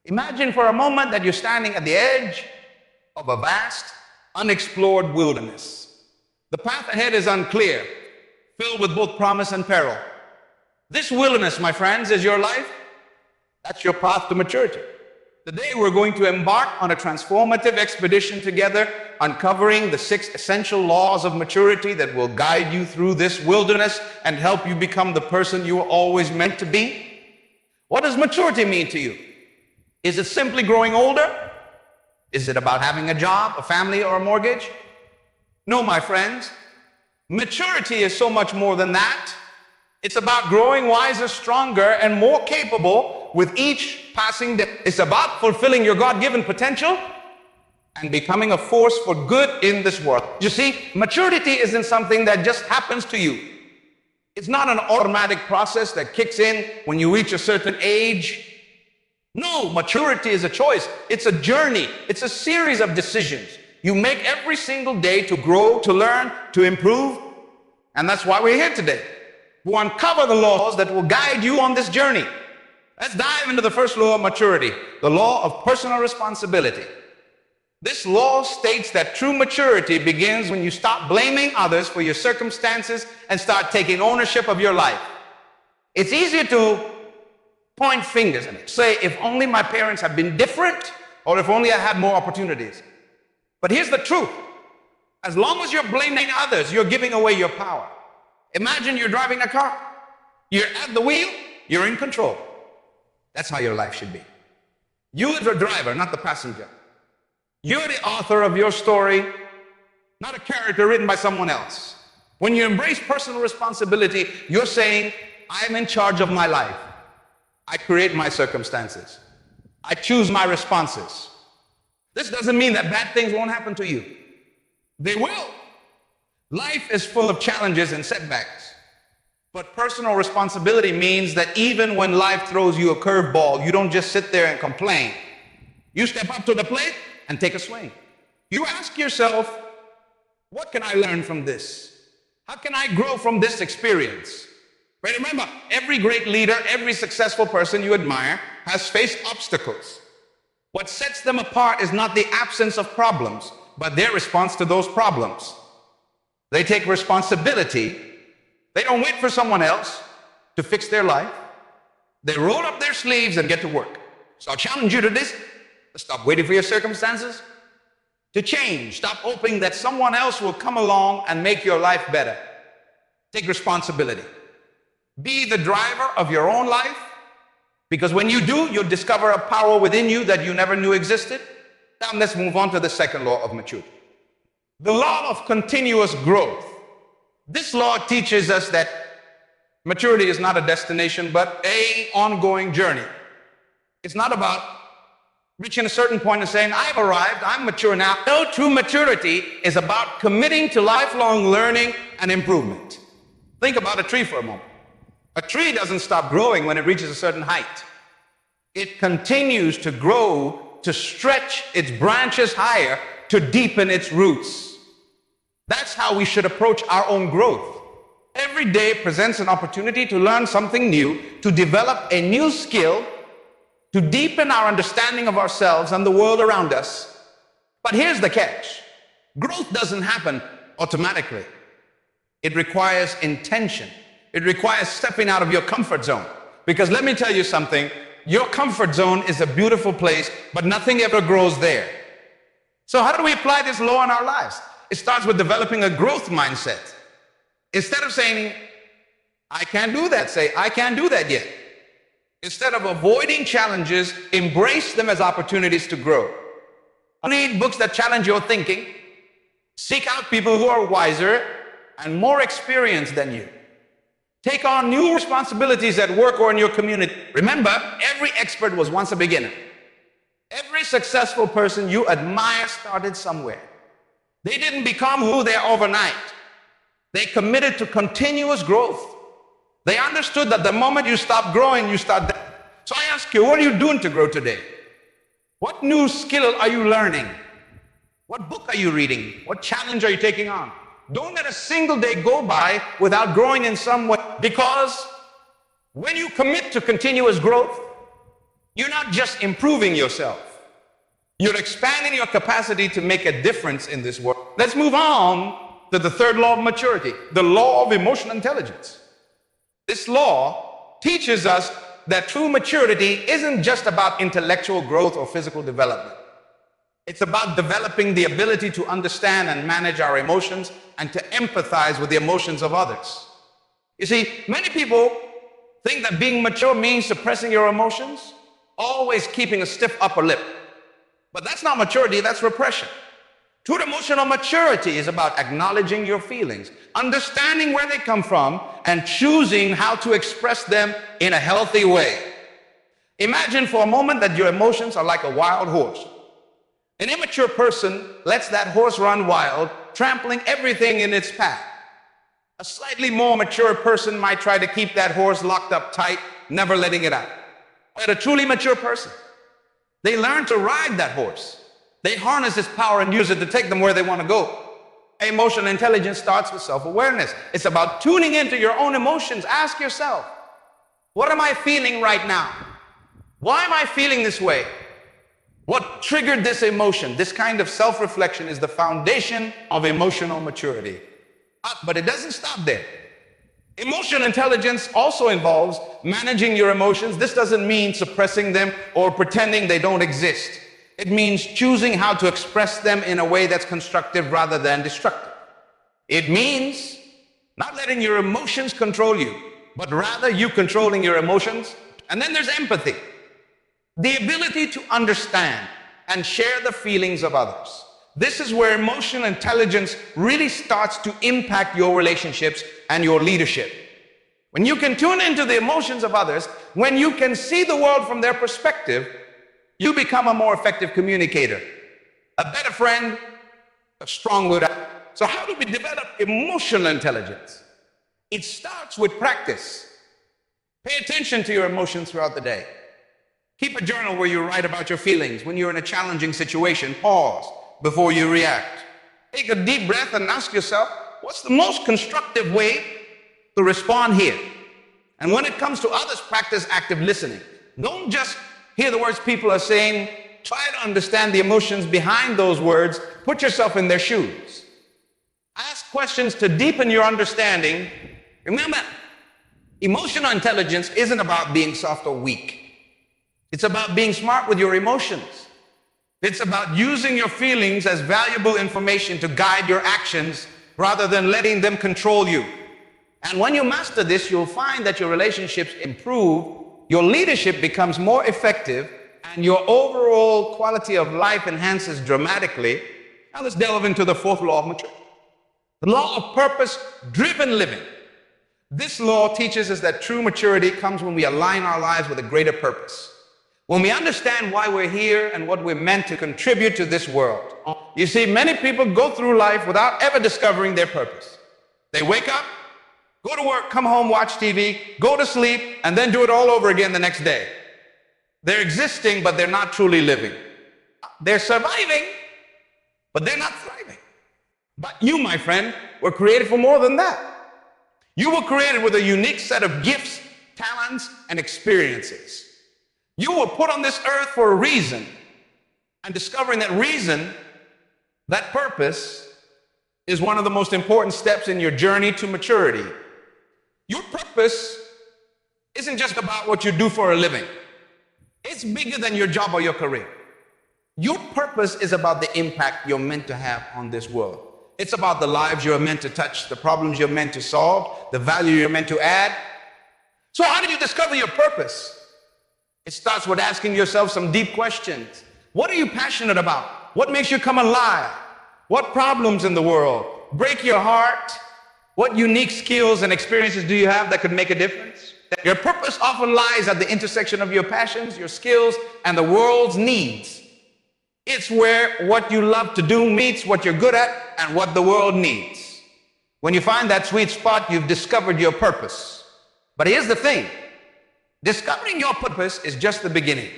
Imagine for a moment that you're standing at the edge of a vast, unexplored wilderness. The path ahead is unclear, filled with both promise and peril. This wilderness, my friends, is your life. That's your path to maturity. Today, we're going to embark on a transformative expedition together, uncovering the 6 essential laws of maturity that will guide you through this wilderness and help you become the person you were always meant to be. What does maturity mean to you? Is it simply growing older? Is it about having a job, a family, or a mortgage? No, my friends. Maturity is so much more than that. It's about growing wiser, stronger, and more capable with each passing day. It's about fulfilling your God-given potential and becoming a force for good in this world. You see, maturity isn't something that just happens to you. It's not an automatic process that kicks in when you reach a certain age. No, maturity is a choice. It's a journey. It's a series of decisions you make every single day to grow, to learn, to improve. And that's why we're here today. We'll uncover the laws that will guide you on this journey. Let's dive into the first law of maturity, the law of personal responsibility. This law states that true maturity begins when you stop blaming others for your circumstances and start taking ownership of your life. It's easier to point fingers and say, if only my parents had been different, or if only I had more opportunities. But here's the truth. As long as you're blaming others, you're giving away your power. Imagine you're driving a car. You're at the wheel, you're in control. That's how your life should be. You're the driver, not the passenger. You're the author of your story, not a character written by someone else. When you embrace personal responsibility, you're saying, I'm in charge of my life. I create my circumstances. I choose my responses. This doesn't mean that bad things won't happen to you. They will. Life is full of challenges and setbacks. But personal responsibility means that even when life throws you a curveball, you don't just sit there and complain. You step up to the plate and take a swing. You ask yourself, what can I learn from this? How can I grow from this experience? But remember, every great leader, every successful person you admire has faced obstacles. What sets them apart is not the absence of problems, but their response to those problems. They take responsibility. They don't wait for someone else to fix their life. They roll up their sleeves and get to work. So I'll challenge you to this. Stop waiting for your circumstances to change. Stop hoping that someone else will come along and make your life better. Take responsibility. Be the driver of your own life, because when you do, you'll discover a power within you that you never knew existed. Now let's move on to the second law of maturity. The law of continuous growth. This law teaches us that maturity is not a destination, but an ongoing journey. It's not about reaching a certain point and saying, I've arrived, I'm mature now. No, true maturity is about committing to lifelong learning and improvement. Think about a tree for a moment. A tree doesn't stop growing when it reaches a certain height. It continues to grow, to stretch its branches higher, to deepen its roots. That's how we should approach our own growth. Every day presents an opportunity to learn something new, to develop a new skill, to deepen our understanding of ourselves and the world around us. But here's the catch. Growth doesn't happen automatically. It requires intention. It requires stepping out of your comfort zone. Because let me tell you something, your comfort zone is a beautiful place, but nothing ever grows there. So how do we apply this law in our lives? It starts with developing a growth mindset. Instead of saying, I can't do that, say, I can't do that yet. Instead of avoiding challenges, embrace them as opportunities to grow. Read books that challenge your thinking. Seek out people who are wiser and more experienced than you. Take on new responsibilities at work or in your community. Remember, every expert was once a beginner. Every successful person you admire started somewhere. They didn't become who they are overnight. They committed to continuous growth. They understood that the moment you stop growing, you start dying. So I ask you, what are you doing to grow today? What new skill are you learning? What book are you reading? What challenge are you taking on? Don't let a single day go by without growing in some way, because when you commit to continuous growth, You're not just improving yourself. You're expanding your capacity to make a difference in this world. Let's move on to the third law of maturity, the law of emotional intelligence. This law teaches us that true maturity isn't just about intellectual growth or physical development. It's about developing the ability to understand and manage our emotions and to empathize with the emotions of others. You see, many people think that being mature means suppressing your emotions, always keeping a stiff upper lip. But that's not maturity, that's repression. True emotional maturity is about acknowledging your feelings, understanding where they come from, and choosing how to express them in a healthy way. Imagine for a moment that your emotions are like a wild horse. An immature person lets that horse run wild, trampling everything in its path. A slightly more mature person might try to keep that horse locked up tight, never letting it out. But a truly mature person, they learn to ride that horse. They harness its power and use it to take them where they want to go. Emotional intelligence starts with self-awareness. It's about tuning into your own emotions. Ask yourself, what am I feeling right now? Why am I feeling this way? What triggered this emotion? This kind of self-reflection is the foundation of emotional maturity. But it doesn't stop there. Emotional intelligence also involves managing your emotions. This doesn't mean suppressing them or pretending they don't exist. It means choosing how to express them in a way that's constructive rather than destructive. It means not letting your emotions control you, but rather you controlling your emotions. And then there's empathy, the ability to understand and share the feelings of others. This is where emotional intelligence really starts to impact your relationships and your leadership. When you can tune into the emotions of others, when you can see the world from their perspective, you become a more effective communicator, a better friend, a stronger. So how do we develop emotional intelligence? It starts with practice. Pay attention to your emotions throughout the day. Keep a journal where you write about your feelings. When you're in a challenging situation, pause before you react. Take a deep breath and ask yourself, what's the most constructive way to respond here? And when it comes to others, practice active listening. Don't just hear the words people are saying. Try to understand the emotions behind those words. Put yourself in their shoes. Ask questions to deepen your understanding. Remember, emotional intelligence isn't about being soft or weak. It's about being smart with your emotions. It's about using your feelings as valuable information to guide your actions rather than letting them control you. And when you master this, you'll find that your relationships improve, your leadership becomes more effective, and your overall quality of life enhances dramatically. Now let's delve into the fourth law of maturity, the law of purpose-driven living. This law teaches us that true maturity comes when we align our lives with a greater purpose. When we understand why we're here and what we're meant to contribute to this world. You see, many people go through life without ever discovering their purpose. They wake up, go to work, come home, watch TV, go to sleep, and then do it all over again the next day. They're existing, but they're not truly living. They're surviving, but they're not thriving. But you, my friend, were created for more than that. You were created with a unique set of gifts, talents, and experiences. You were put on this earth for a reason, and discovering that reason, that purpose, is one of the most important steps in your journey to maturity. Your purpose isn't just about what you do for a living. It's bigger than your job or your career. Your purpose is about the impact you're meant to have on this world. It's about the lives you're meant to touch, the problems you're meant to solve, the value you're meant to add. So how do you discover your purpose? It starts with asking yourself some deep questions. What are you passionate about? What makes you come alive? What problems in the world break your heart? What unique skills and experiences do you have that could make a difference? Your purpose often lies at the intersection of your passions, your skills, and the world's needs. It's where what you love to do meets what you're good at and what the world needs. When you find that sweet spot, you've discovered your purpose. But here's the thing. Discovering your purpose is just the beginning.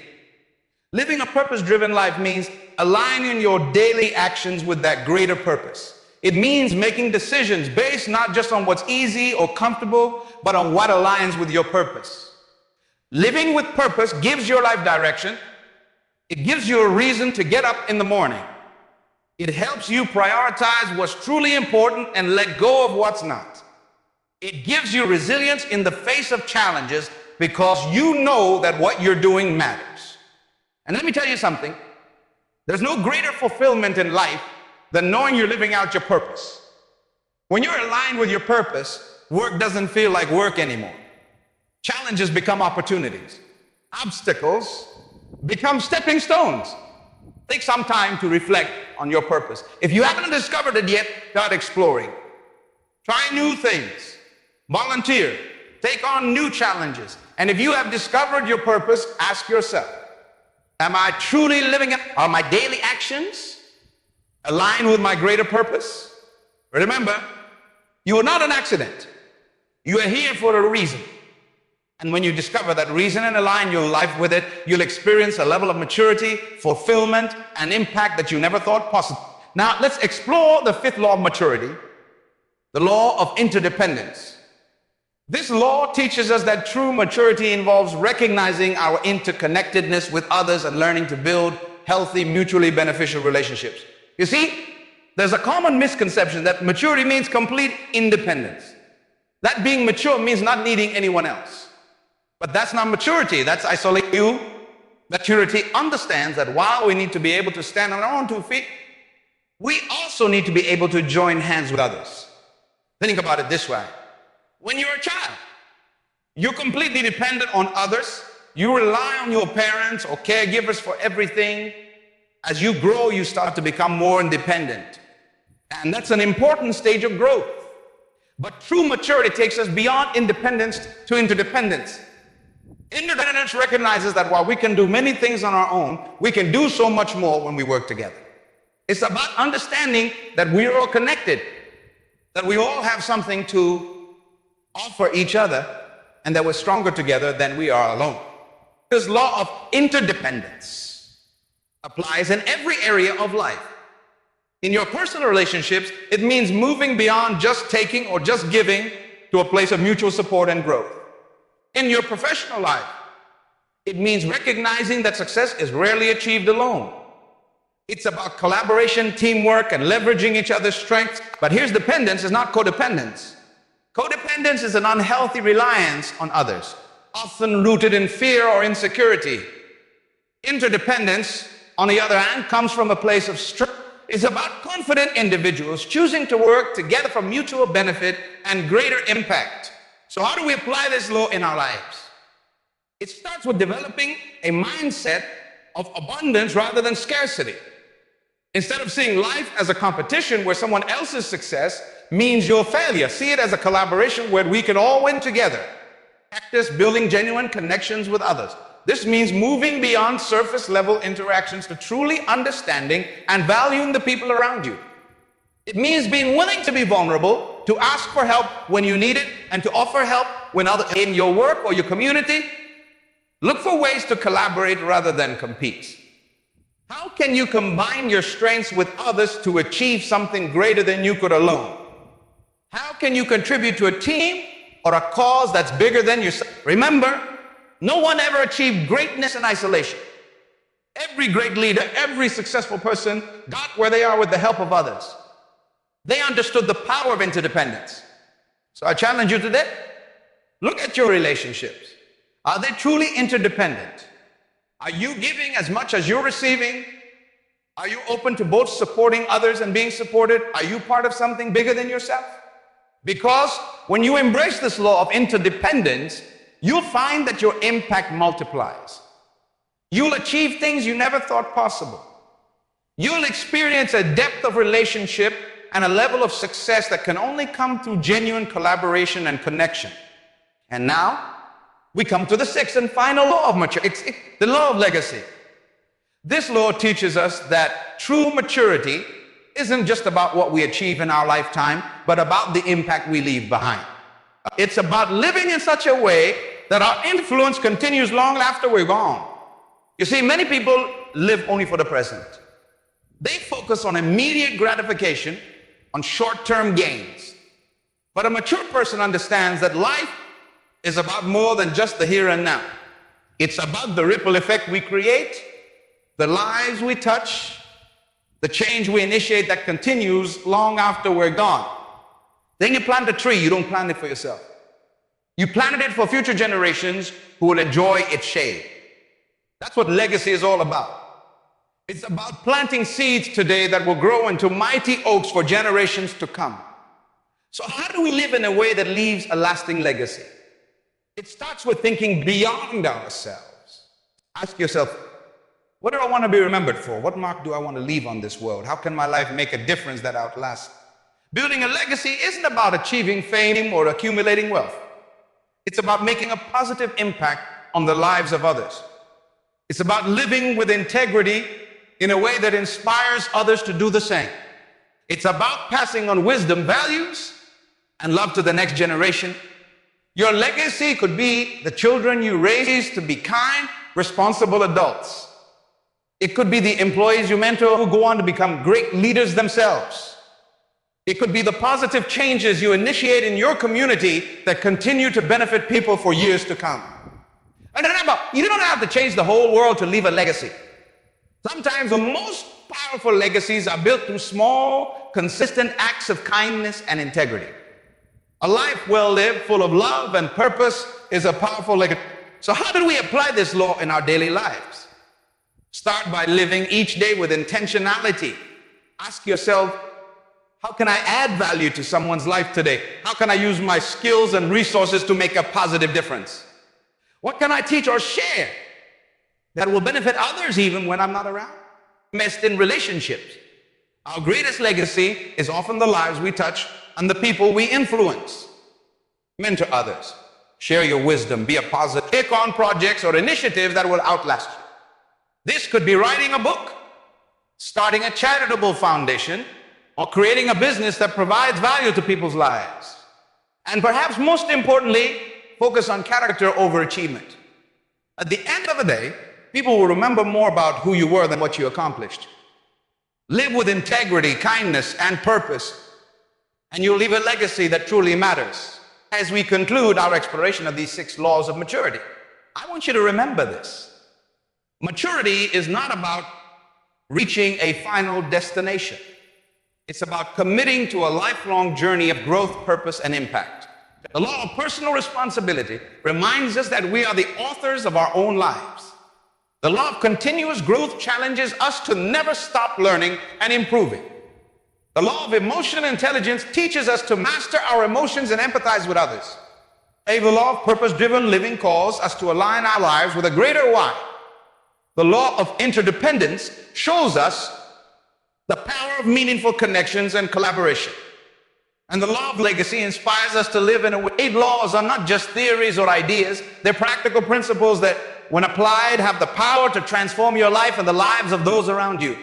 Living a purpose-driven life means aligning your daily actions with that greater purpose. It means making decisions based not just on what's easy or comfortable, but on what aligns with your purpose. Living with purpose gives your life direction. It gives you a reason to get up in the morning. It helps you prioritize what's truly important and let go of what's not. It gives you resilience in the face of challenges because you know that what you're doing matters. And let me tell you something. There's no greater fulfillment in life than knowing you're living out your purpose. When you're aligned with your purpose, work doesn't feel like work anymore. Challenges become opportunities. Obstacles become stepping stones. Take some time to reflect on your purpose. If you haven't discovered it yet, start exploring. Try new things. Volunteer. Take on new challenges. And if you have discovered your purpose, ask yourself, am I truly living it? Are my daily actions aligned with my greater purpose? Remember, you are not an accident. You are here for a reason. And when you discover that reason and align your life with it, you'll experience a level of maturity, fulfillment, and impact that you never thought possible. Now, let's explore the fifth law of maturity, the law of interdependence. This law teaches us that true maturity involves recognizing our interconnectedness with others and learning to build healthy, mutually beneficial relationships. You see, there's a common misconception that maturity means complete independence. That being mature means not needing anyone else. But that's not maturity, that's isolating you. Maturity understands that while we need to be able to stand on our own 2 feet, we also need to be able to join hands with others. Think about it this way. When you're a child, you're completely dependent on others. You rely on your parents or caregivers for everything. As you grow, you start to become more independent. And that's an important stage of growth. But true maturity takes us beyond independence to interdependence. Interdependence recognizes that while we can do many things on our own, we can do so much more when we work together. It's about understanding that we are all connected, that we all have something to offer each other, and that we're stronger together than we are alone. This law of interdependence applies in every area of life. In your personal relationships, it means moving beyond just taking or just giving to a place of mutual support and growth. In your professional life, it means recognizing that success is rarely achieved alone. It's about collaboration, teamwork, and leveraging each other's strengths. But here's dependence, it's not codependence. Codependence is an unhealthy reliance on others, often rooted in fear or insecurity. Interdependence, on the other hand, comes from a place of strength. It's about confident individuals choosing to work together for mutual benefit and greater impact. So how do we apply this law in our lives? It starts with developing a mindset of abundance rather than scarcity. Instead of seeing life as a competition where someone else's success means your failure, see it as a collaboration where we can all win together. Practice building genuine connections with others. This means moving beyond surface level interactions to truly understanding and valuing the people around you. It means being willing to be vulnerable, to ask for help when you need it, and to offer help when others in your work or your community. Look for ways to collaborate rather than compete. How can you combine your strengths with others to achieve something greater than you could alone? How can you contribute to a team or a cause that's bigger than yourself? Remember, no one ever achieved greatness in isolation. Every great leader, every successful person got where they are with the help of others. They understood the power of interdependence. So I challenge you today, look at your relationships. Are they truly interdependent? Are you giving as much as you're receiving? Are you open to both supporting others and being supported? Are you part of something bigger than yourself? Because when you embrace this law of interdependence, you'll find that your impact multiplies. You'll achieve things you never thought possible. You'll experience a depth of relationship and a level of success that can only come through genuine collaboration and connection. And now, we come to the sixth and final law of maturity. It's the law of legacy. This law teaches us that true maturity isn't just about what we achieve in our lifetime, but about the impact we leave behind. It's about living in such a way that our influence continues long after we're gone. You see, many people live only for the present. They focus on immediate gratification, on short-term gains. But a mature person understands that life is about more than just the here and now. It's about the ripple effect we create, the lives we touch, the change we initiate that continues long after we're gone. Then you plant a tree, you don't plant it for yourself. You planted it for future generations who will enjoy its shade. That's what legacy is all about. It's about planting seeds today that will grow into mighty oaks for generations to come. So how do we live in a way that leaves a lasting legacy? It starts with thinking beyond ourselves. Ask yourself, what do I want to be remembered for? What mark do I want to leave on this world? How can my life make a difference that outlasts? Building a legacy isn't about achieving fame or accumulating wealth. It's about making a positive impact on the lives of others. It's about living with integrity in a way that inspires others to do the same. It's about passing on wisdom, values, and love to the next generation. Your legacy could be the children you raise to be kind, responsible adults. It could be the employees you mentor who go on to become great leaders themselves. It could be the positive changes you initiate in your community that continue to benefit people for years to come. And remember, you don't have to change the whole world to leave a legacy. Sometimes the most powerful legacies are built through small, consistent acts of kindness and integrity. A life well lived, full of love and purpose, is a powerful legacy. So how do we apply this law in our daily lives? Start by living each day with intentionality. Ask yourself, how can I add value to someone's life today? How can I use my skills and resources to make a positive difference? What can I teach or share that will benefit others even when I'm not around? Invest in relationships. Our greatest legacy is often the lives we touch and the people we influence. Mentor others. Share your wisdom. Be a positive. Take on projects or initiatives that will outlast you. This could be writing a book, starting a charitable foundation, or creating a business that provides value to people's lives. And perhaps most importantly, focus on character over achievement. At the end of the day, people will remember more about who you were than what you accomplished. Live with integrity, kindness, and purpose, and you'll leave a legacy that truly matters. As we conclude our exploration of these 6 laws of maturity, I want you to remember this. Maturity is not about reaching a final destination. It's about committing to a lifelong journey of growth, purpose, and impact. The law of personal responsibility reminds us that we are the authors of our own lives. The law of continuous growth challenges us to never stop learning and improving. The law of emotional intelligence teaches us to master our emotions and empathize with others. The law of purpose-driven living calls us to align our lives with a greater why. The law of interdependence shows us the power of meaningful connections and collaboration. And the law of legacy inspires us to live in a way. 8 laws are not just theories or ideas. They're practical principles that, when applied, have the power to transform your life and the lives of those around you.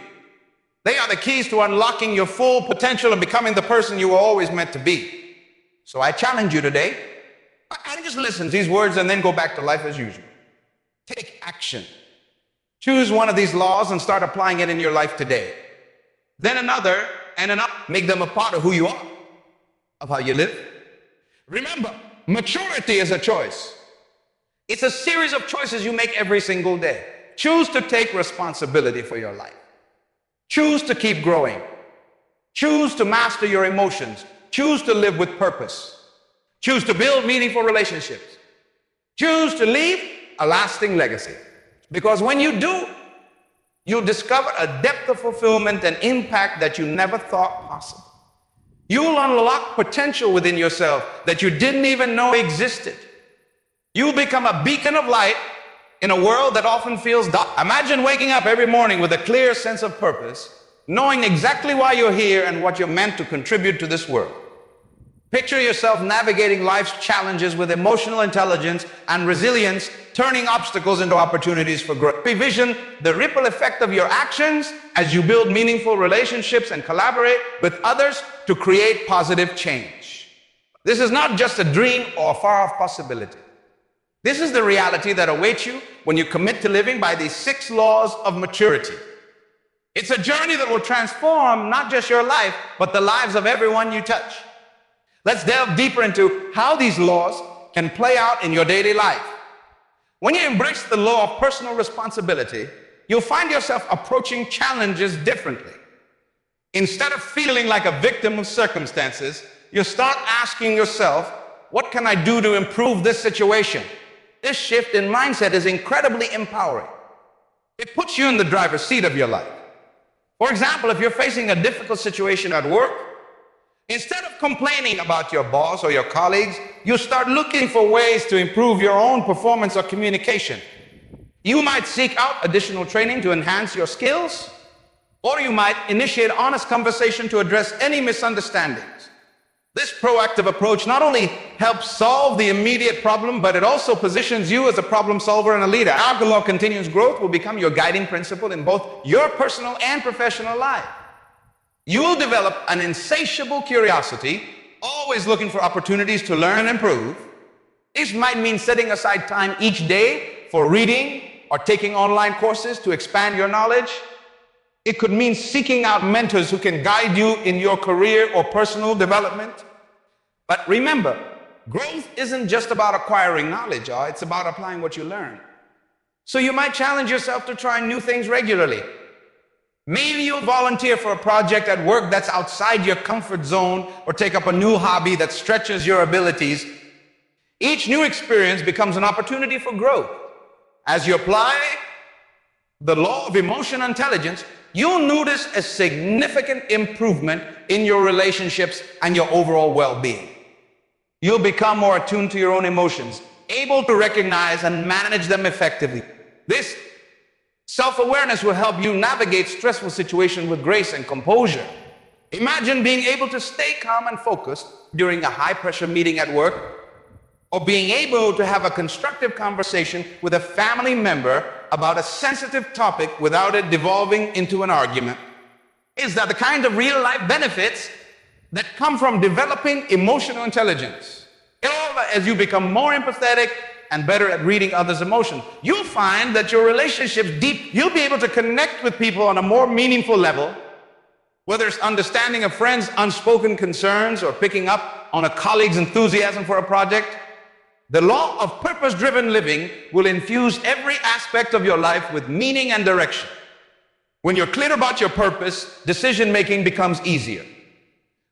They are the keys to unlocking your full potential and becoming the person you were always meant to be. So I challenge you today, I just listen to these words and then go back to life as usual. Take action. Choose one of these laws and start applying it in your life today. Then another and another. Make them a part of who you are, of how you live. Remember, maturity is a choice. It's a series of choices you make every single day. Choose to take responsibility for your life. Choose to keep growing. Choose to master your emotions. Choose to live with purpose. Choose to build meaningful relationships. Choose to leave a lasting legacy. Because when you do, you'll discover a depth of fulfillment and impact that you never thought possible. You'll unlock potential within yourself that you didn't even know existed. You'll become a beacon of light in a world that often feels dark. Imagine waking up every morning with a clear sense of purpose, knowing exactly why you're here and what you're meant to contribute to this world. Picture yourself navigating life's challenges with emotional intelligence and resilience, turning obstacles into opportunities for growth. Envision the ripple effect of your actions as you build meaningful relationships and collaborate with others to create positive change. This is not just a dream or a far-off possibility. This is the reality that awaits you when you commit to living by these 6 laws of maturity. It's a journey that will transform not just your life, but the lives of everyone you touch. Let's delve deeper into how these laws can play out in your daily life. When you embrace the law of personal responsibility, you'll find yourself approaching challenges differently. Instead of feeling like a victim of circumstances, you'll start asking yourself, what can I do to improve this situation? This shift in mindset is incredibly empowering. It puts you in the driver's seat of your life. For example, if you're facing a difficult situation at work, instead of complaining about your boss or your colleagues, you start looking for ways to improve your own performance or communication. You might seek out additional training to enhance your skills, or you might initiate honest conversation to address any misunderstandings. This proactive approach not only helps solve the immediate problem, but it also positions you as a problem solver and a leader. Our law of continuous growth will become your guiding principle in both your personal and professional life. You will develop an insatiable curiosity, always looking for opportunities to learn and improve. This might mean setting aside time each day for reading or taking online courses to expand your knowledge. It could mean seeking out mentors who can guide you in your career or personal development. But remember, growth isn't just about acquiring knowledge, it's about applying what you learn. So you might challenge yourself to try new things regularly. Maybe you'll volunteer for a project at work that's outside your comfort zone, or take up a new hobby that stretches your abilities. Each new experience becomes an opportunity for growth. As you apply the law of emotional intelligence, you'll notice a significant improvement in your relationships and your overall well-being. You'll become more attuned to your own emotions, able to recognize and manage them effectively. This self-awareness will help you navigate stressful situations with grace and composure. Imagine being able to stay calm and focused during a high-pressure meeting at work, or being able to have a constructive conversation with a family member about a sensitive topic without it devolving into an argument. Is that the kind of real-life benefits that come from developing emotional intelligence? As you become more empathetic and better at reading others' emotions, you'll find that your relationships deep. You'll be able to connect with people on a more meaningful level, whether it's understanding a friend's unspoken concerns or picking up on a colleague's enthusiasm for a project. The law of purpose-driven living will infuse every aspect of your life with meaning and direction. When you're clear about your purpose, decision-making becomes easier.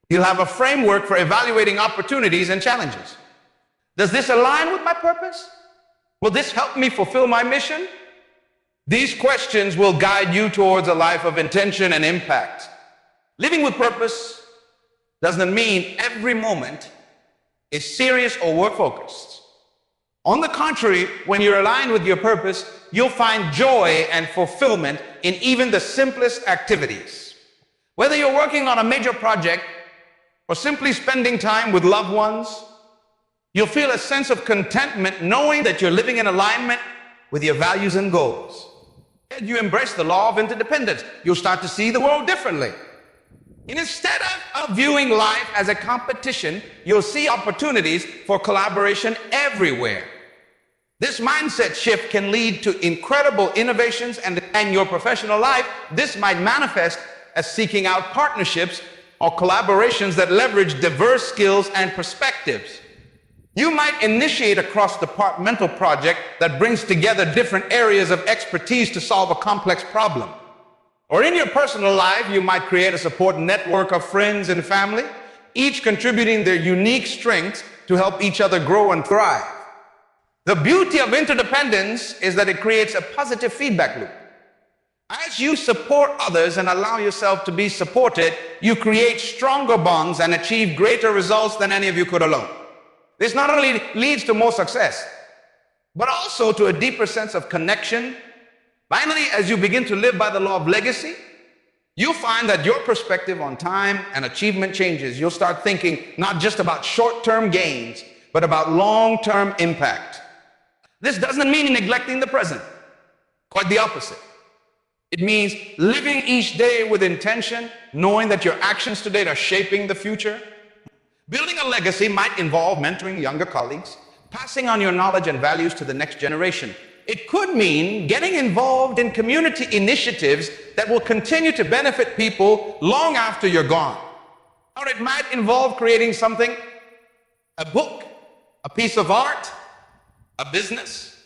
You'll have a framework for evaluating opportunities and challenges. Does this align with my purpose? Will this help me fulfill my mission? These questions will guide you towards a life of intention and impact. Living with purpose doesn't mean every moment is serious or work-focused. On the contrary, when you're aligned with your purpose, you'll find joy and fulfillment in even the simplest activities. Whether you're working on a major project or simply spending time with loved ones, you'll feel a sense of contentment knowing that you're living in alignment with your values and goals. As you embrace the law of interdependence, you'll start to see the world differently. And instead of viewing life as a competition, you'll see opportunities for collaboration everywhere. This mindset shift can lead to incredible innovations, and in your professional life, this might manifest as seeking out partnerships or collaborations that leverage diverse skills and perspectives. You might initiate a cross-departmental project that brings together different areas of expertise to solve a complex problem. Or in your personal life, you might create a support network of friends and family, each contributing their unique strengths to help each other grow and thrive. The beauty of interdependence is that it creates a positive feedback loop. As you support others and allow yourself to be supported, you create stronger bonds and achieve greater results than any of you could alone. This not only leads to more success, but also to a deeper sense of connection. Finally, as you begin to live by the law of legacy, you'll find that your perspective on time and achievement changes. You'll start thinking not just about short-term gains, but about long-term impact. This doesn't mean neglecting the present. Quite the opposite. It means living each day with intention, knowing that your actions today are shaping the future. Building a legacy might involve mentoring younger colleagues, passing on your knowledge and values to the next generation. It could mean getting involved in community initiatives that will continue to benefit people long after you're gone. Or it might involve creating something, a book, a piece of art, a business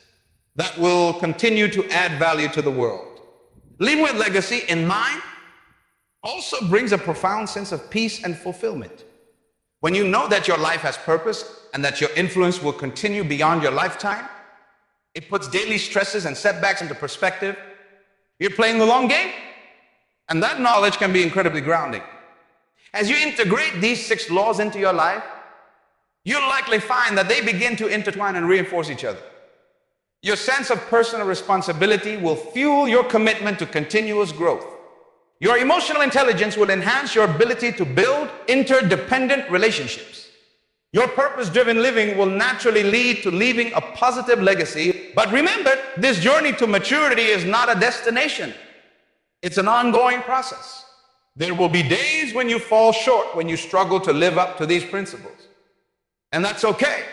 that will continue to add value to the world. Living with legacy in mind also brings a profound sense of peace and fulfillment. When you know that your life has purpose and that your influence will continue beyond your lifetime, it puts daily stresses and setbacks into perspective. You're playing the long game, and that knowledge can be incredibly grounding. As you integrate these 6 laws into your life, you'll likely find that they begin to intertwine and reinforce each other. Your sense of personal responsibility will fuel your commitment to continuous growth. Your emotional intelligence will enhance your ability to build interdependent relationships. Your purpose-driven living will naturally lead to leaving a positive legacy. But remember, this journey to maturity is not a destination. It's an ongoing process. There will be days when you fall short, when you struggle to live up to these principles. And that's okay.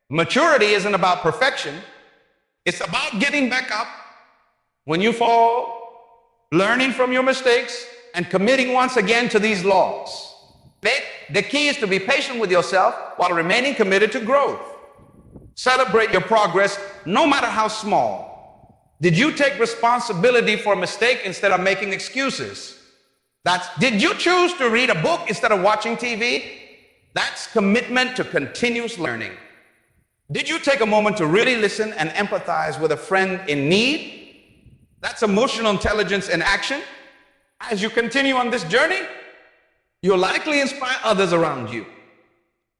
Maturity isn't about perfection. It's about getting back up when you fall, learning from your mistakes, and committing once again to these laws. The key is to be patient with yourself while remaining committed to growth. Celebrate your progress, no matter how small. Did you take responsibility for a mistake instead of making excuses? Did you choose to read a book instead of watching TV? That's commitment to continuous learning. Did you take a moment to really listen and empathize with a friend in need? That's emotional intelligence in action. As you continue on this journey, you'll likely inspire others around you.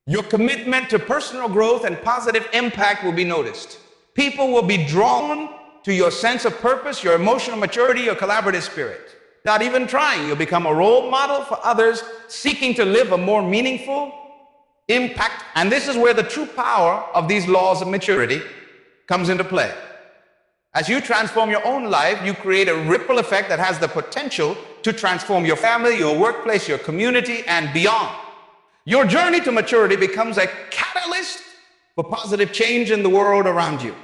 Your commitment to personal growth and positive impact will be noticed. People will be drawn to your sense of purpose, your emotional maturity, your collaborative spirit. Without even trying, you'll become a role model for others seeking to live a more meaningful impact. And this is where the true power of these laws of maturity comes into play. As you transform your own life, you create a ripple effect that has the potential to transform your family, your workplace, your community, and beyond. Your journey to maturity becomes a catalyst for positive change in the world around you.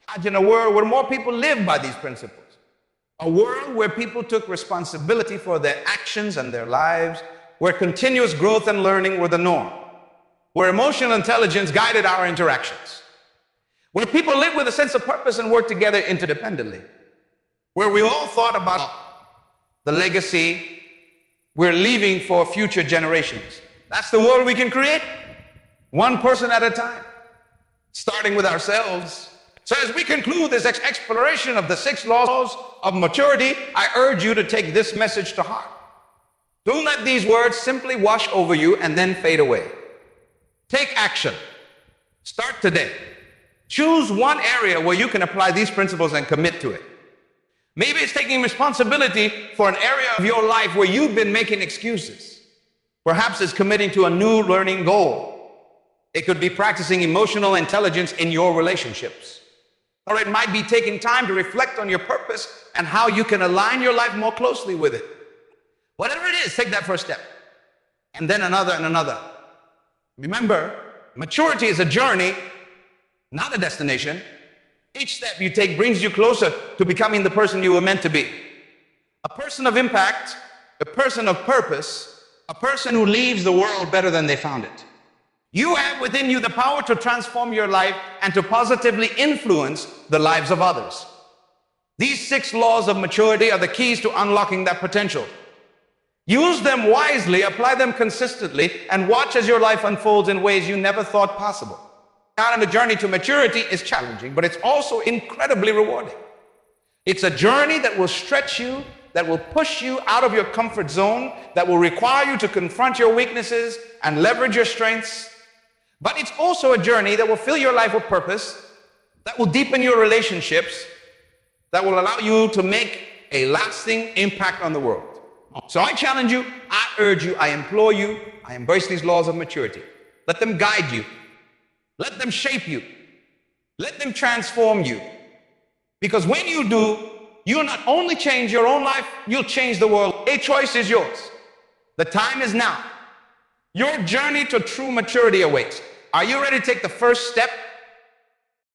Imagine a world where more people live by these principles. A world where people took responsibility for their actions and their lives, where continuous growth and learning were the norm, where emotional intelligence guided our interactions, where people live with a sense of purpose and work together interdependently, where we all thought about the legacy we're leaving for future generations. That's the world we can create, one person at a time, starting with ourselves. So as we conclude this exploration of the 6 laws of maturity, I urge you to take this message to heart. Don't let these words simply wash over you and then fade away. Take action. Start today. Choose one area where you can apply these principles and commit to it. Maybe it's taking responsibility for an area of your life where you've been making excuses. Perhaps it's committing to a new learning goal. It could be practicing emotional intelligence in your relationships. Or it might be taking time to reflect on your purpose and how you can align your life more closely with it. Whatever it is, take that first step. And then another and another. Remember, maturity is a journey, not a destination. Each step you take brings you closer to becoming the person you were meant to be. A person of impact, a person of purpose, a person who leaves the world better than they found it. You have within you the power to transform your life and to positively influence the lives of others. These 6 laws of maturity are the keys to unlocking that potential. Use them wisely, apply them consistently, and watch as your life unfolds in ways you never thought possible. Out on the journey to maturity is challenging, but it's also incredibly rewarding. It's a journey that will stretch you, that will push you out of your comfort zone, that will require you to confront your weaknesses and leverage your strengths. But it's also a journey that will fill your life with purpose, that will deepen your relationships, that will allow you to make a lasting impact on the world. So I challenge you, I urge you, I implore you, I embrace these laws of maturity. Let them guide you. Let them shape you. Let them transform you. Because when you do, you'll not only change your own life, you'll change the world. A choice is yours. The time is now. Your journey to true maturity awaits. Are you ready to take the first step